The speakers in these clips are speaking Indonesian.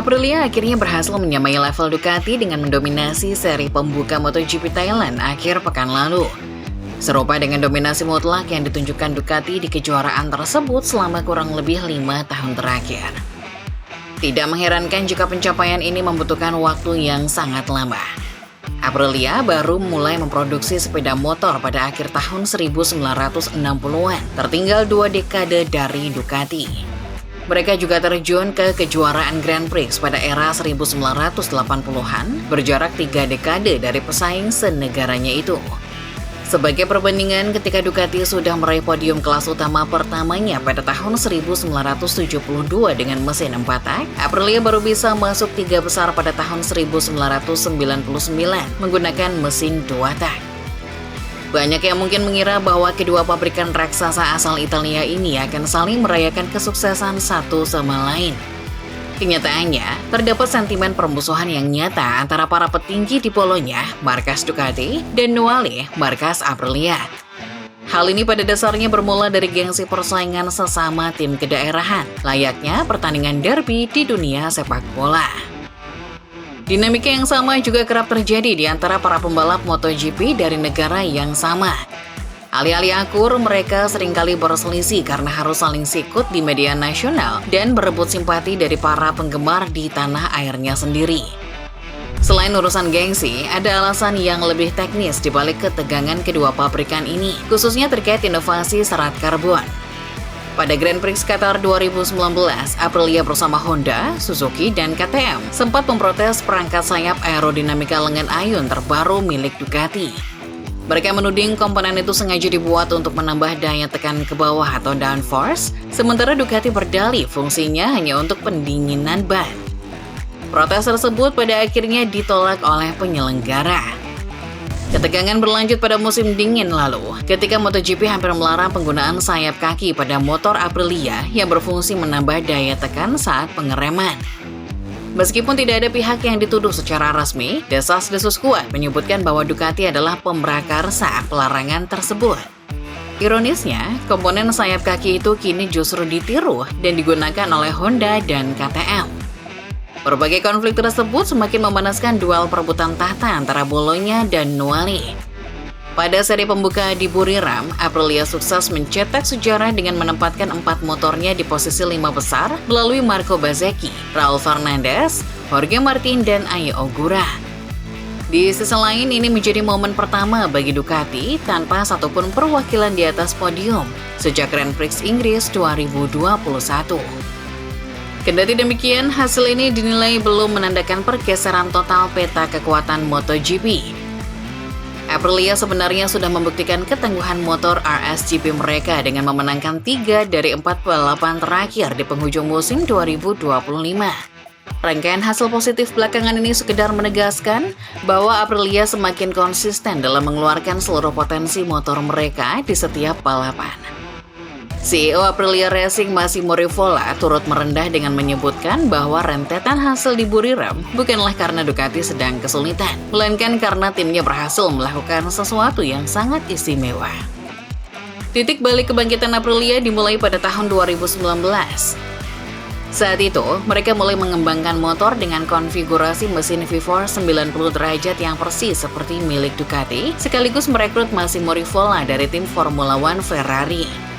Aprilia akhirnya berhasil menyamai level Ducati dengan mendominasi seri pembuka MotoGP Thailand akhir pekan lalu. Serupa dengan dominasi mutlak yang ditunjukkan Ducati di kejuaraan tersebut selama kurang lebih 5 tahun terakhir. Tidak mengherankan jika pencapaian ini membutuhkan waktu yang sangat lama. Aprilia baru mulai memproduksi sepeda motor pada akhir tahun 1960-an, tertinggal 2 dekade dari Ducati. Mereka juga terjun ke kejuaraan Grand Prix pada era 1980-an, berjarak 3 dekade dari pesaing senegaranya itu. Sebagai perbandingan, ketika Ducati sudah meraih podium kelas utama pertamanya pada tahun 1972 dengan mesin 4 tak, Aprilia baru bisa masuk 3 besar pada tahun 1999 menggunakan mesin 2 tak. Banyak yang mungkin mengira bahwa kedua pabrikan raksasa asal Italia ini akan saling merayakan kesuksesan satu sama lain. Kenyataannya, terdapat sentimen permusuhan yang nyata antara para petinggi di Polonia, markas Ducati, dan Nuale, markas Aprilia. Hal ini pada dasarnya bermula dari gengsi persaingan sesama tim kedaerahan, layaknya pertandingan derby di dunia sepak bola. Dinamika yang sama juga kerap terjadi di antara para pembalap MotoGP dari negara yang sama. Alih-alih akur, mereka seringkali berselisih karena harus saling sikut di media nasional dan berebut simpati dari para penggemar di tanah airnya sendiri. Selain urusan gengsi, ada alasan yang lebih teknis di balik ketegangan kedua pabrikan ini, khususnya terkait inovasi serat karbon. Pada Grand Prix Qatar 2019, Aprilia bersama Honda, Suzuki, dan KTM sempat memprotes perangkat sayap aerodinamika lengan ayun terbaru milik Ducati. Mereka menuding komponen itu sengaja dibuat untuk menambah daya tekan ke bawah atau downforce, sementara Ducati berdalih fungsinya hanya untuk pendinginan ban. Protes tersebut pada akhirnya ditolak oleh penyelenggara. Ketegangan berlanjut pada musim dingin lalu, ketika MotoGP hampir melarang penggunaan sayap kaki pada motor Aprilia yang berfungsi menambah daya tekan saat pengereman. Meskipun tidak ada pihak yang dituduh secara resmi, desas-desus kuat menyebutkan bahwa Ducati adalah pemrakarsa pelarangan tersebut. Ironisnya, komponen sayap kaki itu kini justru ditiru dan digunakan oleh Honda dan KTM. Berbagai konflik tersebut semakin memanaskan duel perebutan tahta antara Bologna dan Nuale. Pada seri pembuka di Buriram, Aprilia sukses mencetak sejarah dengan menempatkan 4 motornya di posisi 5 besar melalui Marco Bezzecchi, Raul Fernandez, Jorge Martin, dan Ai Ogura. Di sisi lain, ini menjadi momen pertama bagi Ducati tanpa satupun perwakilan di atas podium sejak Grand Prix Inggris 2021. Kendati demikian, hasil ini dinilai belum menandakan pergeseran total peta kekuatan MotoGP. Aprilia sebenarnya sudah membuktikan ketangguhan motor RSGP mereka dengan memenangkan 3 dari 4 balapan terakhir di penghujung musim 2025. Rangkaian hasil positif belakangan ini sekedar menegaskan bahwa Aprilia semakin konsisten dalam mengeluarkan seluruh potensi motor mereka di setiap balapan. CEO Aprilia Racing Massimo Rivola turut merendah dengan menyebutkan bahwa rentetan hasil di Buriram bukanlah karena Ducati sedang kesulitan, melainkan karena timnya berhasil melakukan sesuatu yang sangat istimewa. Titik balik kebangkitan Aprilia dimulai pada tahun 2019. Saat itu, mereka mulai mengembangkan motor dengan konfigurasi mesin V4 90 derajat yang persis seperti milik Ducati, sekaligus merekrut Massimo Rivola dari tim Formula One Ferrari.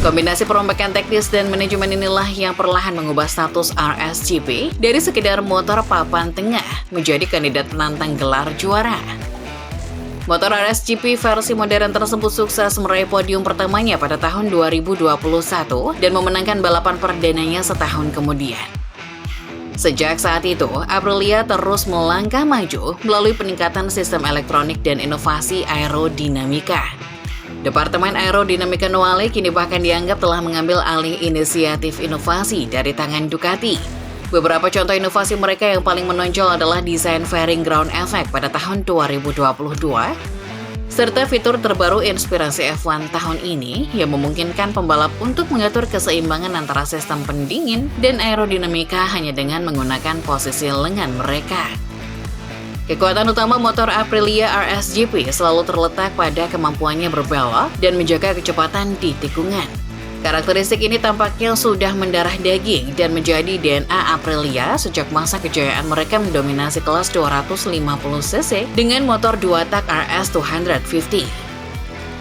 Kombinasi perombakan teknis dan manajemen inilah yang perlahan mengubah status RSGP dari sekedar motor papan tengah menjadi kandidat penantang gelar juara. Motor RSGP versi modern tersebut sukses meraih podium pertamanya pada tahun 2021 dan memenangkan balapan perdananya setahun kemudian. Sejak saat itu, Aprilia terus melangkah maju melalui peningkatan sistem elektronik dan inovasi aerodinamika. Departemen Aerodinamika Nuale kini bahkan dianggap telah mengambil alih inisiatif inovasi dari tangan Ducati. Beberapa contoh inovasi mereka yang paling menonjol adalah desain fairing ground effect pada tahun 2022, serta fitur terbaru inspirasi F1 tahun ini yang memungkinkan pembalap untuk mengatur keseimbangan antara sistem pendingin dan aerodinamika hanya dengan menggunakan posisi lengan mereka. Kekuatan utama motor Aprilia RSGP selalu terletak pada kemampuannya berbelok dan menjaga kecepatan di tikungan. Karakteristik ini tampaknya sudah mendarah daging dan menjadi DNA Aprilia sejak masa kejayaan mereka mendominasi kelas 250cc dengan motor 2 tak RS 250.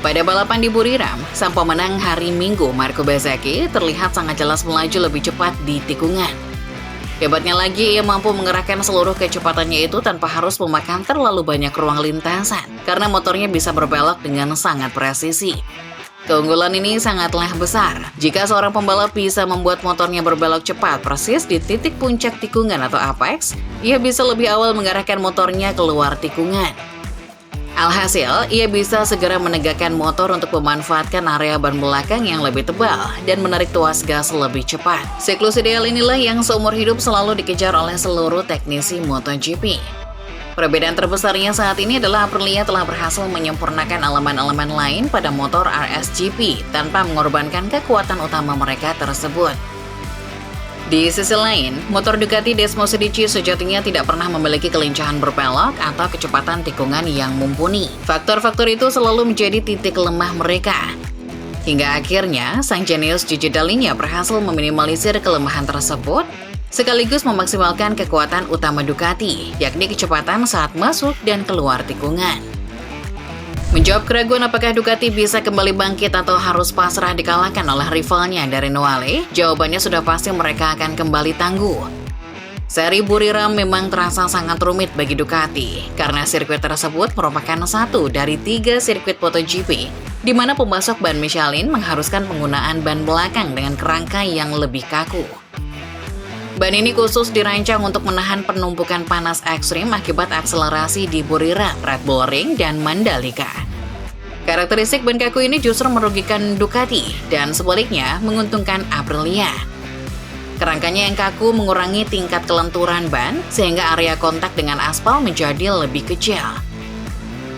Pada balapan di Buriram, sang pemenang hari Minggu Marco Bezzecchi terlihat sangat jelas melaju lebih cepat di tikungan. Hebatnya lagi, ia mampu mengerahkan seluruh kecepatannya itu tanpa harus memakan terlalu banyak ruang lintasan, karena motornya bisa berbelok dengan sangat presisi. Keunggulan ini sangatlah besar. Jika seorang pembalap bisa membuat motornya berbelok cepat persis di titik puncak tikungan atau apex, ia bisa lebih awal mengarahkan motornya keluar tikungan. Alhasil, ia bisa segera menegakkan motor untuk memanfaatkan area ban belakang yang lebih tebal dan menarik tuas gas lebih cepat. Siklus ideal inilah yang seumur hidup selalu dikejar oleh seluruh teknisi MotoGP. Perbedaan terbesarnya saat ini adalah Aprilia telah berhasil menyempurnakan elemen-elemen lain pada motor RSGP tanpa mengorbankan kekuatan utama mereka tersebut. Di sisi lain, motor Ducati Desmo 11 sejatinya tidak pernah memiliki kelincahan berbelok atau kecepatan tikungan yang mumpuni. Faktor-faktor itu selalu menjadi titik lemah mereka. Hingga akhirnya, sang jenius Gigi Dall'Igna berhasil meminimalisir kelemahan tersebut, sekaligus memaksimalkan kekuatan utama Ducati, yakni kecepatan saat masuk dan keluar tikungan. Menjawab keraguan apakah Ducati bisa kembali bangkit atau harus pasrah dikalahkan oleh rivalnya dari Noale, jawabannya sudah pasti mereka akan kembali tangguh. Seri Buriram memang terasa sangat rumit bagi Ducati, karena sirkuit tersebut merupakan satu dari 3 sirkuit MotoGP, di mana pemasok ban Michelin mengharuskan penggunaan ban belakang dengan kerangka yang lebih kaku. Ban ini khusus dirancang untuk menahan penumpukan panas ekstrim akibat akselerasi di Buriram, Red Bull Ring, dan Mandalika. Karakteristik ban kaku ini justru merugikan Ducati dan sebaliknya menguntungkan Aprilia. Kerangkanya yang kaku mengurangi tingkat kelenturan ban sehingga area kontak dengan aspal menjadi lebih kecil.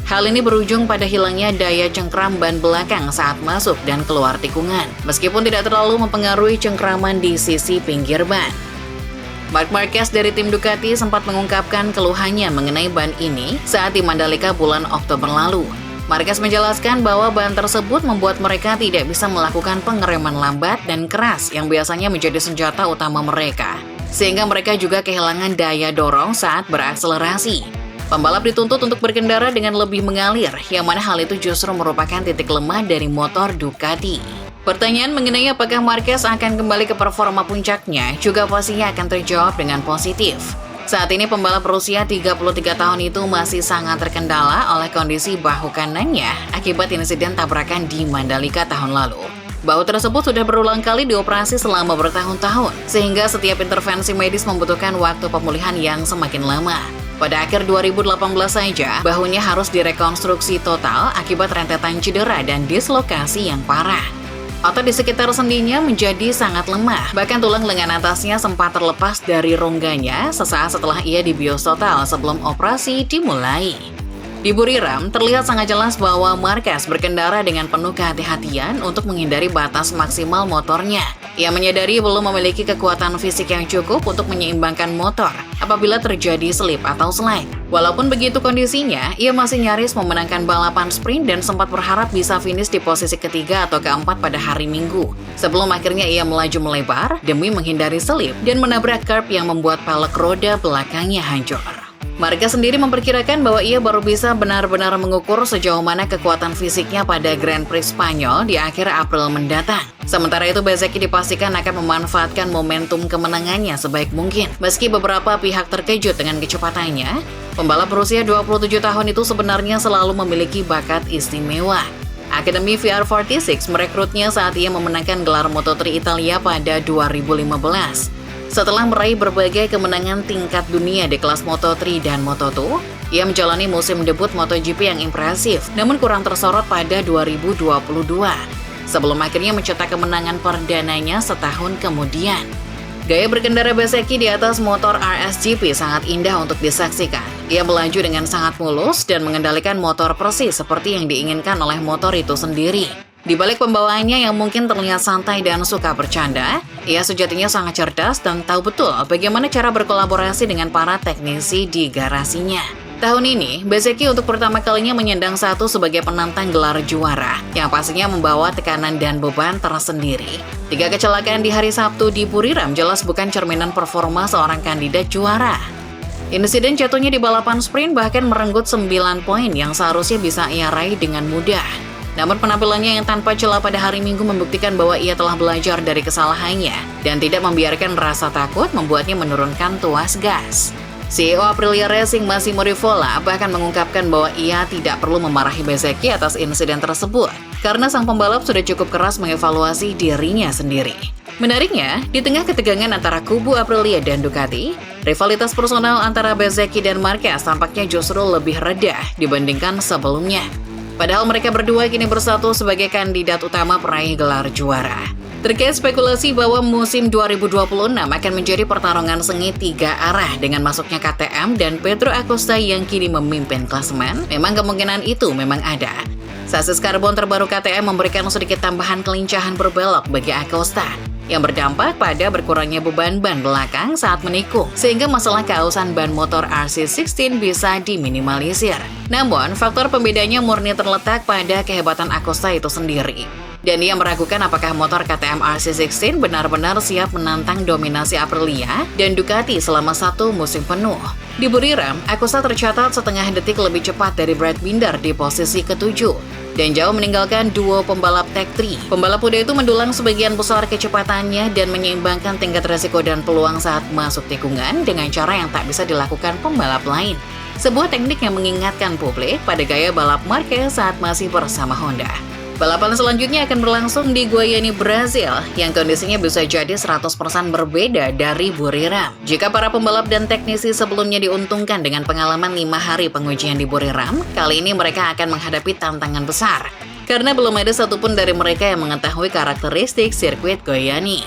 Hal ini berujung pada hilangnya daya cengkram ban belakang saat masuk dan keluar tikungan, meskipun tidak terlalu mempengaruhi cengkraman di sisi pinggir ban. Marc Marquez dari tim Ducati sempat mengungkapkan keluhannya mengenai ban ini saat di Mandalika bulan Oktober lalu. Marquez menjelaskan bahwa ban tersebut membuat mereka tidak bisa melakukan pengereman lambat dan keras yang biasanya menjadi senjata utama mereka, sehingga mereka juga kehilangan daya dorong saat berakselerasi. Pembalap dituntut untuk berkendara dengan lebih mengalir, yang mana hal itu justru merupakan titik lemah dari motor Ducati. Pertanyaan mengenai apakah Marquez akan kembali ke performa puncaknya juga pastinya akan terjawab dengan positif. Saat ini pembalap berusia 33 tahun itu masih sangat terkendala oleh kondisi bahu kanannya akibat insiden tabrakan di Mandalika tahun lalu. Bahu tersebut sudah berulang kali dioperasi selama bertahun-tahun, sehingga setiap intervensi medis membutuhkan waktu pemulihan yang semakin lama. Pada akhir 2018 saja, bahunya harus direkonstruksi total akibat rentetan cedera dan dislokasi yang parah. Otot di sekitar sendinya menjadi sangat lemah, bahkan tulang lengan atasnya sempat terlepas dari rongganya sesaat setelah ia dibius total sebelum operasi dimulai. Di Buriram, terlihat sangat jelas bahwa Marquez berkendara dengan penuh kehati-hatian untuk menghindari batas maksimal motornya. Ia menyadari belum memiliki kekuatan fisik yang cukup untuk menyeimbangkan motor apabila terjadi slip atau slide. Walaupun begitu kondisinya, ia masih nyaris memenangkan balapan sprint dan sempat berharap bisa finish di posisi ketiga atau keempat pada hari Minggu. Sebelum akhirnya ia melaju melebar demi menghindari slip dan menabrak curb yang membuat pelek roda belakangnya hancur. Marquez sendiri memperkirakan bahwa ia baru bisa benar-benar mengukur sejauh mana kekuatan fisiknya pada Grand Prix Spanyol di akhir April mendatang. Sementara itu, Bezzecchi dipastikan akan memanfaatkan momentum kemenangannya sebaik mungkin. Meski beberapa pihak terkejut dengan kecepatannya, pembalap berusia 27 tahun itu sebenarnya selalu memiliki bakat istimewa. Akademi VR46 merekrutnya saat ia memenangkan gelar Moto3 Italia pada 2015. Setelah meraih berbagai kemenangan tingkat dunia di kelas Moto3 dan Moto2, ia menjalani musim debut MotoGP yang impresif, namun kurang tersorot pada 2022, sebelum akhirnya mencetak kemenangan perdananya setahun kemudian. Gaya berkendara Bezzecchi di atas motor RSGP sangat indah untuk disaksikan. Ia melaju dengan sangat mulus dan mengendalikan motor persis seperti yang diinginkan oleh motor itu sendiri. Di balik pembawaannya yang mungkin terlihat santai dan suka bercanda, ia sejatinya sangat cerdas dan tahu betul bagaimana cara berkolaborasi dengan para teknisi di garasinya. Tahun ini, Bezzecchi untuk pertama kalinya menyandang satu sebagai penantang gelar juara, yang pastinya membawa tekanan dan beban tersendiri. 3 kecelakaan di hari Sabtu di Buriram jelas bukan cerminan performa seorang kandidat juara. Insiden jatuhnya di balapan sprint bahkan merenggut 9 poin yang seharusnya bisa ia raih dengan mudah. Namun penampilannya yang tanpa celah pada hari Minggu membuktikan bahwa ia telah belajar dari kesalahannya dan tidak membiarkan rasa takut membuatnya menurunkan tuas gas. CEO Aprilia Racing Massimo Rivola bahkan mengungkapkan bahwa ia tidak perlu memarahi Bezzecchi atas insiden tersebut karena sang pembalap sudah cukup keras mengevaluasi dirinya sendiri. Menariknya, di tengah ketegangan antara kubu Aprilia dan Ducati, rivalitas personal antara Bezzecchi dan Marquez tampaknya justru lebih reda dibandingkan sebelumnya. Padahal mereka berdua kini bersatu sebagai kandidat utama peraih gelar juara. Terkait spekulasi bahwa musim 2026 akan menjadi pertarungan sengit 3 arah dengan masuknya KTM dan Pedro Acosta yang kini memimpin klasemen, memang kemungkinan itu memang ada. Sasis karbon terbaru KTM memberikan sedikit tambahan kelincahan berbelok bagi Acosta, yang berdampak pada berkurangnya beban ban belakang saat menikung, sehingga masalah keausan ban motor RC16 bisa diminimalisir. Namun, faktor pembedanya murni terletak pada kehebatan Acosta itu sendiri. Dan ia meragukan apakah motor KTM RC16 benar-benar siap menantang dominasi Aprilia dan Ducati selama 1 musim penuh. Di Buriram, Acosta tercatat setengah detik lebih cepat dari Brad Binder di posisi ke-7 dan jauh meninggalkan duo pembalap Tech 3. Pembalap muda itu mendulang sebagian besar kecepatannya dan menyeimbangkan tingkat resiko dan peluang saat masuk tikungan dengan cara yang tak bisa dilakukan pembalap lain. Sebuah teknik yang mengingatkan publik pada gaya balap Marquez saat masih bersama Honda. Balapan selanjutnya akan berlangsung di Goiânia, Brasil, yang kondisinya bisa jadi 100% berbeda dari Buriram. Jika para pembalap dan teknisi sebelumnya diuntungkan dengan pengalaman 5 hari pengujian di Buriram, kali ini mereka akan menghadapi tantangan besar, karena belum ada satupun dari mereka yang mengetahui karakteristik sirkuit Goiânia.